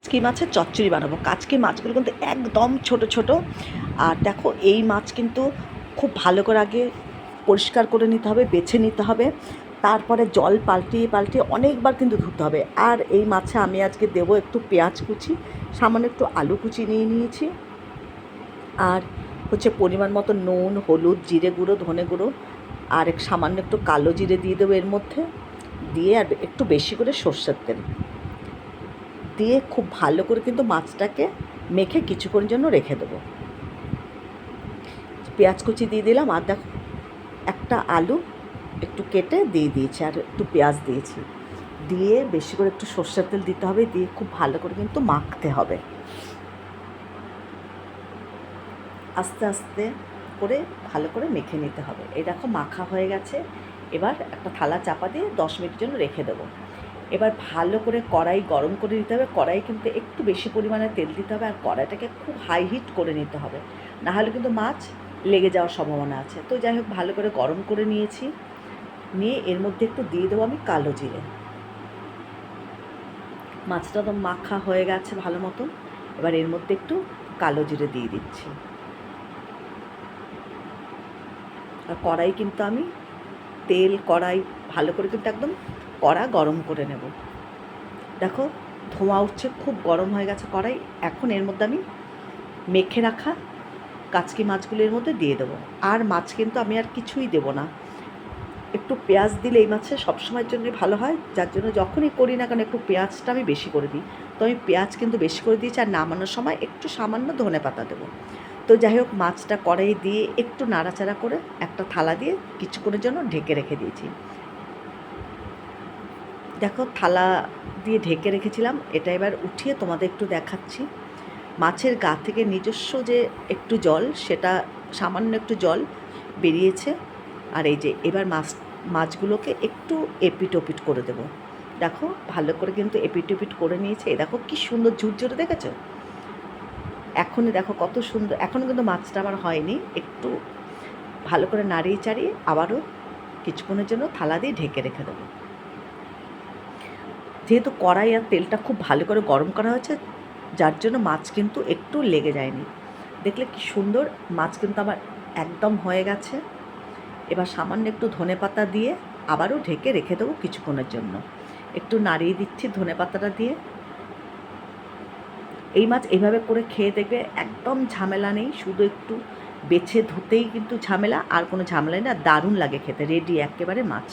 কাচকি মাছের চচ্চড়ি বানাবো। কাচকি মাছগুলো কিন্তু একদম ছোট ছোট। আর দেখো এই মাছ কিন্তু খুব ভালো করে আগে পরিষ্কার করে নিতে হবে, বেছে নিতে হবে, তারপরে জল পাল্টিয়ে পাল্টিয়ে অনেকবার কিন্তু ধুতে হবে। আর এই মাছে আমি আজকে দেবো একটু পেঁয়াজ কুচি, সামান্য একটু আলু কুচি নিয়ে নিয়েছি, আর হচ্ছে পরিমাণ মতো নুন, হলুদ, জিরে গুঁড়ো, ধনে গুঁড়ো, আর সামান্য একটু কালো জিরে দিয়ে দেবো এর মধ্যে, দিয়ে আর একটু বেশি করে সর্ষের তেল দিয়ে খুব ভালো করে কিন্তু মাছটাকে মেখে কিছুক্ষণের জন্য রেখে দেবো। পেঁয়াজ কুচি দিয়ে দিলাম, আর দেখো একটা আলু একটু কেটে দিয়ে দিয়েছি, আর একটু পেঁয়াজ দিয়েছি, দিয়ে বেশি করে একটু সর্ষের তেল দিতে হবে, দিয়ে খুব ভালো করে কিন্তু মাখতে হবে। আস্তে আস্তে করে ভালো করে মেখে নিতে হবে। এই দেখো মাখা হয়ে গেছে। এবার একটা থালা চাপা দিয়ে 10 মিনিটের জন্য রেখে দেবো। এবার ভালো করে কড়াই গরম করে নিতে হবে। কড়াই কিন্তু একটু বেশি পরিমাণে তেল দিতে হবে, আর কড়াইটাকে খুব হাই হিট করে নিতে হবে, নাহলে কিন্তু মাছ লেগে যাওয়ার সম্ভাবনা আছে। তো যাই হোক, ভালো করে গরম করে নিয়েছি, নিয়ে এর মধ্যে একটু দিয়ে দেবো আমি কালো জিরে। মাছটা তো মাখা হয়ে গেছে ভালো মতন। এবার এর মধ্যে একটু কালো জিরে দিয়ে দিচ্ছি। আর কড়াই কিন্তু আমি কড়াই ভালো করে কিন্তু একদম কড়া গরম করে নেব। দেখো ধোঁয়া উঠছে, খুব গরম হয়ে গেছে কড়াই। এখন এর মধ্যে আমি মেখে রাখা কাচকি মাছগুলোর মধ্যে দিয়ে দেবো। আর মাছ কিন্তু আমি আর কিছুই দেবো না। একটু পেঁয়াজ দিলে এই মাছে সবসময়ের জন্যই ভালো হয়, যার জন্য যখনই করি না কেন একটু পেঁয়াজটা আমি বেশি করে দিই। তো আমি পেঁয়াজ কিন্তু বেশি করে দিয়েছি, আর নামানোর সময় একটু সামান্য ধনে পাতা দেবো। তো যাই হোক, মাছটা কড়াই দিয়ে একটু নাড়াচাড়া করে একটা থালা দিয়ে কিছুক্ষণের জন্য ঢেকে রেখে দিয়েছি। দেখো থালা দিয়ে ঢেকে রেখেছিলাম, এটা এবার উঠিয়ে তোমাদের একটু দেখাচ্ছি। মাছের গা থেকে নিজস্ব যে একটু জল, সেটা সামান্য একটু জল বেরিয়েছে। আর এই যে এবার মাছগুলোকে একটু এপিট ওপিট করে দেবো। দেখো ভালো করে কিন্তু এপিট ওপিট করে নিয়েছে। দেখো কি সুন্দর ঝুরঝুরে, দেখেছো? এখনই দেখো কত সুন্দর। এখনও কিন্তু মাছটা আমার হয়নি। একটু ভালো করে নাড়িয়ে চাড়িয়ে আবারও কিছুক্ষণের জন্য থালা দিয়ে ঢেকে রেখে দেবো। যেহেতু কড়াই আর তেলটা খুব ভালো করে গরম করা হয়েছে, যার জন্য মাছ কিন্তু একটু লেগে যায়নি। দেখলে কি সুন্দর মাছ কিন্তু আমার একদম হয়ে গেছে। এবার সামান্য একটু ধনে পাতা দিয়ে আবারও ঢেকে রেখে দেবো কিছুক্ষণের জন্য। একটু নাড়িয়ে দিচ্ছি ধনে পাতাটা দিয়ে। এই মাছ এভাবে করে খেয়ে দেখবে, একদম ঝামেলা নেই, শুধু একটু বেছে ধুতেই কিন্তু ঝামেলা, আর কোনো ঝামেলা নেই। না, দারুণ লাগে খেতে, রেডি একেবারে মাছ।